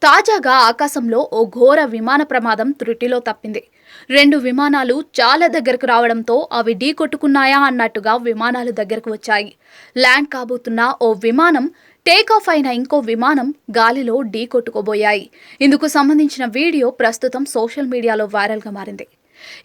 తాజాగా ఆకాశంలో ఓ ఘోర విమాన ప్రమాదం త్రుటిలో తప్పింది. 2 విమానాలు చాలా దగ్గరకు రావడంతో అవి ఢీకొట్టుకున్నాయా అన్నట్టుగా విమానాలు దగ్గరకు వచ్చాయి. ల్యాండ్ కాబోతున్న ఓ విమానం, టేకాఫ్ అయిన ఇంకో విమానం గాలిలో ఢీకొట్టుకోబోయాయి. ఇందుకు సంబంధించిన వీడియో ప్రస్తుతం సోషల్ మీడియాలో వైరల్గా మారింది.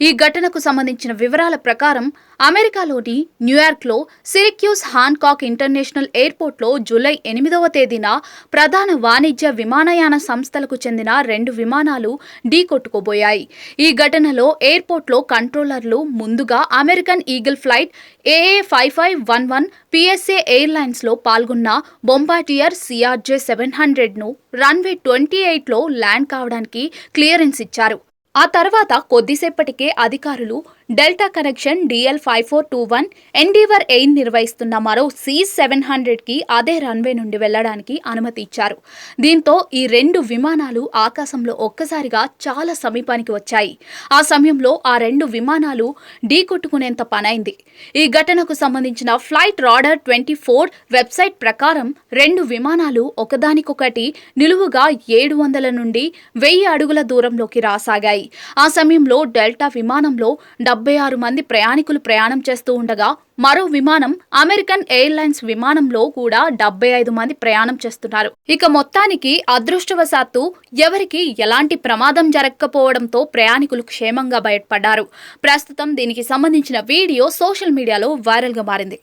ఈ ఘటనకు సంబంధించిన వివరాల ప్రకారం అమెరికాలోని న్యూయార్క్లో సిరక్యూస్ హాన్కాక్ ఇంటర్నేషనల్ ఎయిర్పోర్ట్లో జూలై 8వ తేదీన ప్రధాన వాణిజ్య విమానయాన సంస్థలకు చెందిన 2 విమానాలు ఢీకొట్టుకోబోయాయి. ఈ ఘటనలో ఎయిర్పోర్ట్లో కంట్రోలర్లు ముందుగా American eagle flight AA5511 PSA ఎయిర్లైన్స్లో పాల్గొన్న బొంబార్డియర్ CRJ700ను రన్వే 28లో ల్యాండ్ కావడానికి క్లియరెన్స్ ఇచ్చారు. ఆ తర్వాత కొద్దిసేపటికే అధికారులు delta connection DL5421 endeavour air నిర్వహిస్తున్న మరో C700కి అదే రన్వే నుండి వెళ్లడానికి అనుమతి ఇచ్చారు. దీంతో ఈ 2 విమానాలు ఆకాశంలో ఒక్కసారిగా చాలా సమీపానికి వచ్చాయి. ఆ సమయంలో ఆ 2 విమానాలు ఢీకొట్టుకునేంత పనైంది. ఈ ఘటనకు సంబంధించిన ఫ్లైట్ రాడర్ 24 వెబ్సైట్ ప్రకారం 2 విమానాలు ఒకదానికొకటి నిలువుగా 700 నుండి 1000 అడుగుల దూరంలోకి రాసాగాయి. ఆ సమయంలో డెల్టా విమానంలో 76 మంది ప్రయాణికులు ప్రయాణం చేస్తూ ఉండగా మరో విమానం అమెరికన్ ఎయిర్లైన్స్ విమానంలో కూడా 75 మంది ప్రయాణం చేస్తున్నారు. ఇక మొత్తానికి అదృష్టవశాత్తు ఎవరికి ఎలాంటి ప్రమాదం జరగకపోవడంతో ప్రయాణికులు క్షేమంగా బయటపడ్డారు. ప్రస్తుతం దీనికి సంబంధించిన వీడియో సోషల్ మీడియాలో వైరల్గా మారింది.